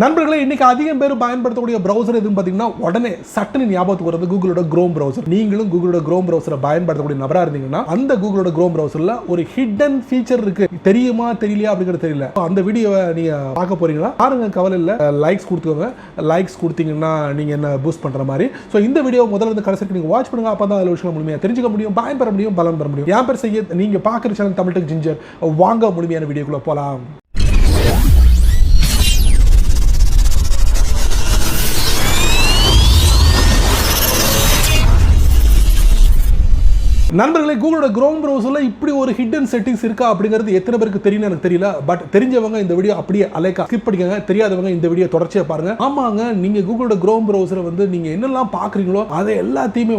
நண்பர்களே இன்னைக்கு அதிகம் பேர் பயன்படுத்தக்கூடிய பிரவுசர் எதுன்னு பார்த்தீங்கன்னா உடனே சட்டுன்னு ஞாபகத்துக்கு வருது கூகுளோட குரோம் பிரவுசர். நீங்களும் கூகுளோட குரோம் பிரவுசரை பயன்படுத்தக்கூடிய நபரா இருந்தீங்கன்னா அந்த கூகுளோட குரோம் பிரவுசர்ல ஒரு ஹிடன் ஃபீச்சர் இருக்கு. தெரியுமா தெரியலையா அப்படிங்கிறது தெரியல. அந்த வீடியோவை நீங்க பார்க்க போறீங்களா பாருங்க, கவலை இல்லை, லைக்ஸ் கொடுத்துக்கோங்க. லைக்ஸ் கொடுத்தீங்கன்னா நீங்க என்ன பூஸ்ட் பண்ற மாதிரி. ஸோ இந்த வீடியோ முதல்ல இருந்து கடைசி நீங்க வாட்ச் பண்ணுங்க. அப்பதான் அதில் விஷயம் முழுமையாக தெரிஞ்சுக்க முடியும், பயன்பெற முடியும், பலன் பெற முடியும். என் பேர் செய்ய நீங்க பார்க்குற சேனல் தமிழ் டெக் ஜிஞ்சர். வாங்க முழுமையான வீடியோக்குள்ள போலாம். நண்பர்களே, கூகுளோட குரோம் ப்ரௌசர்ல இப்படி ஒரு ஹிடன் செட்டிங்ஸ் இருக்கா அப்படிங்கிறது எத்தனை பேருக்கு தெரியும் எனக்கு தெரியல. பட் தெரிஞ்சவங்க இந்த வீடியோ அப்படியே அலைக்கா ஸ்கிப் பண்ணிக்கங்க. தெரியாதவங்க இந்த வீடியோ தொடர்ச்சியா பாருங்க. ஆமாங்க, நீங்க கூகுளோட குரோம் ப்ரௌசரை நீங்க என்னெல்லாம் பாக்குறீங்களோ அதை எல்லாத்தையுமே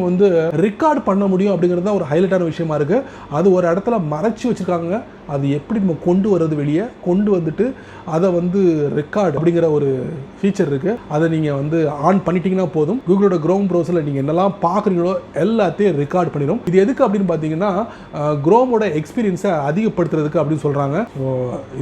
ரெக்கார்ட் பண்ண முடியும் அப்படிங்கிறது தான் ஒரு ஹைலைட்டான விஷயமா இருக்கு. அது ஒரு இடத்துல மறைச்சு வச்சிருக்காங்க. அது எப்படி நம்ம கொண்டு வர்றது, வெளியே கொண்டு வந்துட்டு அதை ரெக்கார்ட் அப்படிங்கிற ஒரு ஃபீச்சர் இருக்கு. அதை நீங்க ஆன் பண்ணிட்டீங்கன்னா போதும், கூகுளோட குரோம் ப்ரௌசர்ல நீங்க என்னெல்லாம் பாக்குறீங்களோ எல்லாத்தையும் ரெக்கார்ட் பண்ணிடும். இது எதுக்கு அப்படின்னு பார்த்தீங்கன்னா குரோமோட எக்ஸ்பீரியன்ஸை அதிகப்படுத்துறதுக்கு அப்படின்னு சொல்றாங்க.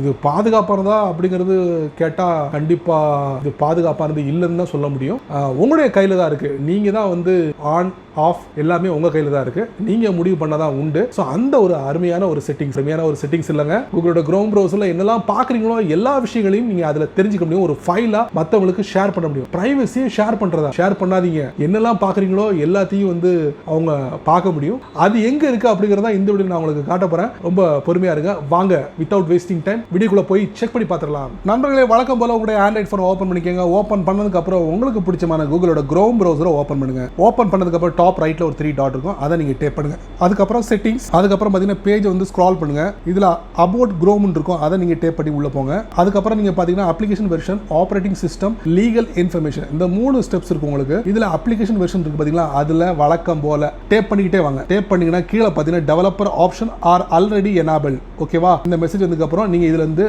இது பாதுகாப்பானதா அப்படிங்கிறது கேட்டால் கண்டிப்பாக இது பாதுகாப்பானது இல்லைன்னு தான் சொல்ல முடியும். உங்களுடைய கையில் தான் இருக்கு. நீங்க தான் ஆன் ஆஃப் எல்லாமே உங்க கையில் தான் இருக்கு. நீங்க முடிவு பண்ணதான் உண்டு. ஸோ அந்த ஒரு அருமையான ஒரு செட்டிங்ஸ் இல்லைங்க. உங்களோட குரோம் ப்ரௌசர்ல என்னெல்லாம் பார்க்குறீங்களோ எல்லா விஷயங்களையும் நீங்க அதில் தெரிஞ்சுக்க முடியும். ஒரு ஃபைலா மற்றவங்களுக்கு ஷேர் பண்ண முடியும். பிரைவசியை ஷேர் பண்றதா, ஷேர் பண்ணாதீங்க. என்னெல்லாம் பார்க்குறீங்களோ எல்லாத்தையும் அவங்க பார்க்க முடியும். அது எங்க இருக்கு அப்படிங்கறத இந்த வீடியோல நான் உங்களுக்கு காட்ட போறேன். ரொம்ப பொறுமையா இருங்க. வாங்க வித்அவுட் வேஸ்டிங் டைம் வீடியோக்குள்ள போய் செக் பண்ணி பார்த்துடலாம். நண்பர்களே, வழக்கம் போல உங்களுடைய ஆண்ட்ராய்ட் ஃபோன் ஓபன் பண்ணிக்கங்க. ஓபன் பண்ணதுக்கு அப்புறம் உங்களுக்கு பிடிச்சமான கூகுளோட குரோம் ப்ரௌசரை ஓபன் பண்ணுங்க. ஓபன் பண்ணதுக்கு அப்புறம் டாப் ரைட்ல ஒரு 3 டாட் இருக்கும். அதை நீங்க டேப் பண்ணுங்க. அதுக்கப்புறம் செட்டிங்ஸ், அதுக்கப்புறம் பாத்தீங்கன்னா பேஜ் ஸ்க்ரால் பண்ணுங்க. இதுல அபவுட் குரோம் இருக்கும். அதை நீங்க டேப் பண்ணி உள்ள போங்க. அதுக்கப்புறம் நீங்க பாத்தீங்கன்னா application version, operating system, legal information, இந்த 3 ஸ்டெப்ஸ் இருக்கு உங்களுக்கு. இதுல அப்ளிகேஷன் வெர்ஷன் இருக்கு பாத்தீங்களா, அதுல வழக்கம் போல டேப் பண்ணிக்கிட்டே வாங்க. டேப் பண்ணீங்கன்னா கீழே பாத்தீங்கன்னா developer option are already enable. ஓகேவா? இந்த மெசேஜ் வந்ததுக்கு அப்புறம் நீங்க இதுல இருந்து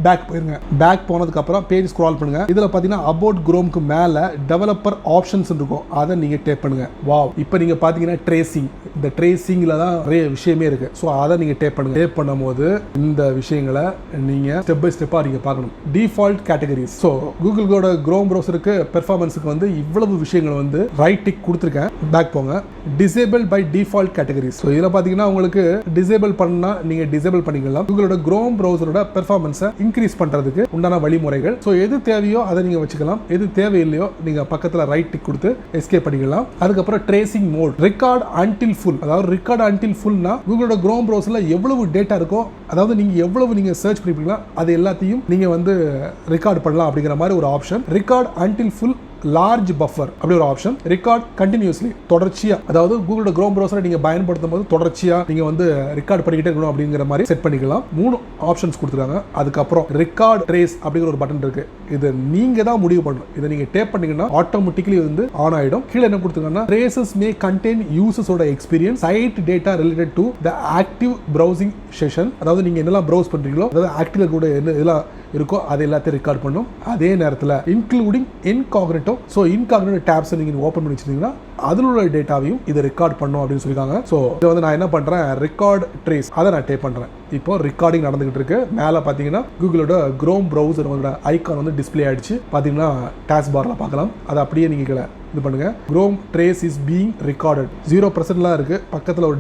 பேக் போயிருங்க. பேக் போனதுக்கு அப்புறம் பேஜ் ஸ்க்ரால் பண்ணுங்க. இதுல பாத்தீங்கன்னா அபவுட் குரோம்க்கு மேல டெவலப்பர் ஆப்ஷன்ஸ் இருக்கும். அதை நீங்க டேப் பண்ணுங்க. வாவ், இப்போ நீங்க பாத்தீங்கன்னா ட்ரேசிங், இந்த ட்ரேசிங்ல தான் நிறைய விஷயமே இருக்கு. ஸோ அதை நீங்க டேப் பண்ணுங்க. டேப் பண்ணும்போது இந்த விஷயங்களை நீங்க ஸ்டெப் பை ஸ்டெப்பா நீங்க பார்க்கணும். Default categories. ஸோ கூகுளோட குரோம் ப்ரௌசருக்கு பெர்ஃபார்மன்ஸுக்கு இவ்வளவு விஷயங்கள் ரைட் டிக் கொடுத்துருக்கேன். பேக் போங்க. Disable by default categories. So இதில் பார்த்தீங்கன்னா உங்களுக்கு டிசேபிள் பண்ணா நீங்க டிசேபிள் பண்ணிக்கலாம். உங்களோட குரோம் ப்ரௌசரோட பெர்ஃபார்மன்ஸை இன்க்ரீஸ் பண்றதுக்கு உண்டான வழிமுறைகள். ஸோ எது தேவையோ அதை நீங்க வச்சுக்கலாம். எது தேவையில்லையோ நீங்க பக்கத்தில் ரைட் டிக் கொடுத்து எஸ்கேப் பண்ணிக்கலாம். அதுக்கப்புறம் tracing mode, record until full. அதாவது ரெக்கார்ட் அன்டில் ஃபுல்னா உங்களோட குரோம் ப்ரௌசர்ல எவ்வளவு டேட்டா இருக்கோ, அதாவது நீங்க எவ்வளவு நீங்க சர்ச் பண்ணிப்பீங்களா அது எல்லாத்தையும் நீங்க ரெக்கார்ட் பண்ணலாம் அப்படிங்கிற மாதிரி ஒரு option. Record until full large buffer அப்படி ஒரு ஆப்ஷன். ரெக்கார்ட் கண்டினியூஸ்லி, தொடர்ச்சியா, அதாவது கூகுளோட குரோம் ப்ரௌசரை நீங்க பயன்படுத்தும் போது தொடர்ச்சியா நீங்க ரெக்கார்ட் பண்ணிக்கிட்டே இருக்கணும் அப்படிங்கிற மாதிரி செட் பண்ணிக்கலாம். 3 ஆப்ஷன்ஸ் கொடுத்துருக்காங்க. அதுக்கப்புறம் ரெக்கார்ட் ட்ரேஸ் அப்படிங்கிற ஒரு பட்டன் இருக்கு. இதை நீங்க தான் முடிவு பண்ணணும். இதை நீங்க டேப் பண்ணீங்கன்னா ஆட்டோமேட்டிக்கலி ஆன் ஆயிடும். கீழே என்ன கொடுத்துருக்காங்கன்னா ட்ரேசஸ் மே கண்டெயின் யூசர்ஸோட experience, side data related to the active browsing session. அதாவது நீங்க என்னெல்லாம் ப்ரௌஸ் பண்றீங்களோ, அதாவது ஆக்டிவ்ல கூட என்ன இதெல்லாம் இருக்கோ அது எல்லாத்தையும் ரெக்கார்ட் பண்ணும். அதே நேரத்தில் including incognito. So incognito tabs நீங்க ஓப்பன் பண்ணி வச்சிருந்தீங்கன்னா அதில் உள்ள டேட்டாவையும் இதை ரெக்கார்ட் பண்ணும் அப்படின்னு சொல்லியிருக்காங்க. ஸோ இதை நான் என்ன பண்றேன், ரெக்கார்ட் ட்ரேஸ், அதை நான் டேப் பண்றேன். இப்போ ரெக்கார்டிங் நடந்துகிட்டு இருக்கு. மேலே பார்த்தீங்கன்னா கூகுளோட குரோம் ப்ரௌசர் ஐகான் டிஸ்பிளே ஆயிடுச்சு. பார்த்தீங்கன்னா டாஸ்க் பார்ல பார்க்கலாம். அதை அப்படியே நீங்க இது பண்ணுங்க. Chrome trace is being recorded. 0% இருக்கு. பக்கத்தில் ஒரு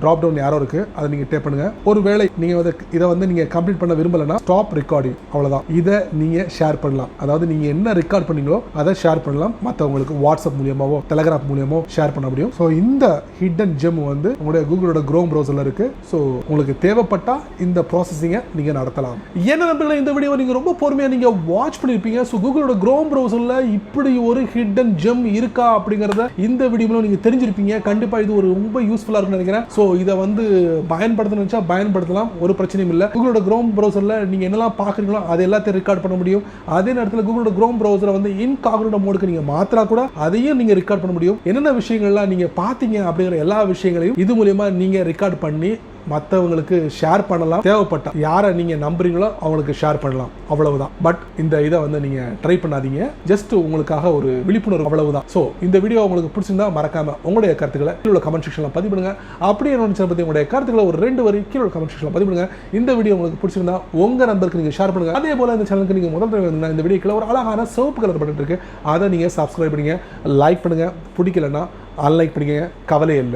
டிராப் டவுன் யாரோ இருக்கு. அதை நீங்க டேப் பண்ணுங்க. ஒருவேளை நீங்க இதை நீங்க கம்ப்ளீட் பண்ண விரும்பலன்னா ஸ்டாப் ரெக்கார்டிங், அவ்வளவுதான். இதை நீங்க ஷேர் பண்ணலாம். அதாவது நீங்க என்ன ரெக்கார்ட் பண்ணீங்களோ அதை ஷேர் பண்ணலாம். மற்றவங்களுக்கு வாட்ஸ்அப் மூலியமாவோ டெலிகிராம் மூலியமோ ஷேர் பண்ண முடியும். ஸோ இந்த ஹிடன் ஜெம் உங்களுடைய கூகுளோட குரோம் ப்ரௌசர்ல இருக்கு. ஸோ உங்களுக்கு தேவைப்பட்டா இந்த ப்ராசஸிங்கை நீங்க நடத்தலாம். என்ன நண்பர்களே, இந்த வீடியோ நீங்க ரொம்ப பொறுமையா நீங்க வாட்ச் பண்ணிருப்பீங்க. ஸோ கூகுளோட குரோம் ப்ரௌசர்ல இப்படி ஒரு ஹிடன் ஜெம் இருக்கா அப்படிங்கறத இந்த வீடியோல நீங்க தெரிஞ்சிருப்பீங்க. கண்டிப்பா இது ஒரு ரொம்ப யூஸ்ஃபுல்லா இருக்கும்னு நினைக்கிறேன். சோ இத பயன்படுத்தணும்னு நினைச்சா பயன்படுத்தலாம், ஒரு பிரச்சனையும் இல்ல. கூகுளோட குரோம் ப்ரௌசர்ல நீங்க என்னெல்லாம் பாக்குறீங்களோ அது எல்லாத்தையும் ரெக்கார்ட் பண்ண முடியும். அதே நேரத்தில் கூகுளோட குரோம் ப்ரௌசரை இன்காக்னிட்டோ மோடுக்கு நீங்க மாத்திரா கூட அதையும் நீங்க ரெக்கார்ட் பண்ண முடியும். என்னென்ன விஷயங்கள்லாம் நீங்க பாத்தீங்க அப்படிங்கிற எல்லா விஷயங்களையும் இது மூலமா நீங்க ரெக்கார்ட் பண்ணி மற்றவங்களுக்கு ஷேர் பண்ணலாம், தேவைப்பட்டா யாரை நீங்கள் நம்புறீங்களோ அவங்களுக்கு ஷேர் பண்ணலாம், அவ்வளவுதான். பட் இந்த இதை வந்து நீங்கள் ட்ரை பண்ணாதீங்க. ஜஸ்ட் உங்களுக்காக ஒரு விழிப்புணர்வு, அவ்வளவுதான். ஸோ இந்த வீடியோ உங்களுக்கு பிடிச்சிருந்தா மறக்காம உங்களுடைய கருத்துக்களை கீழே கமெண்ட் செக்ஷனில் பதிவு பண்ணுங்க. அப்படியே என்னோட பற்றி உங்களுடைய கருத்துக்களை ஒரு 2 வரி கீழே கமெண்ட் செக்ஷனில் பதிவு பண்ணுங்க. இந்த வீடியோ உங்களுக்கு பிடிச்சிருந்தா உங்கள் நண்பருக்கு நீங்கள் ஷேர் பண்ணுங்க. அதே போல் இந்த சேனலுக்கு நீங்கள் முதல் தடவை வந்தீங்கன்னா இந்த வீடியோக்குள்ள ஒரு அழகான சிவப்பு கலர் பட்டன் இருக்கு, அதை நீங்கள் சப்ஸ்கிரைப் பண்ணுங்க, லைக் பண்ணுங்க, பிடிக்கலன்னா அன்லைக் பண்ணுங்க, கவலை இல்லை.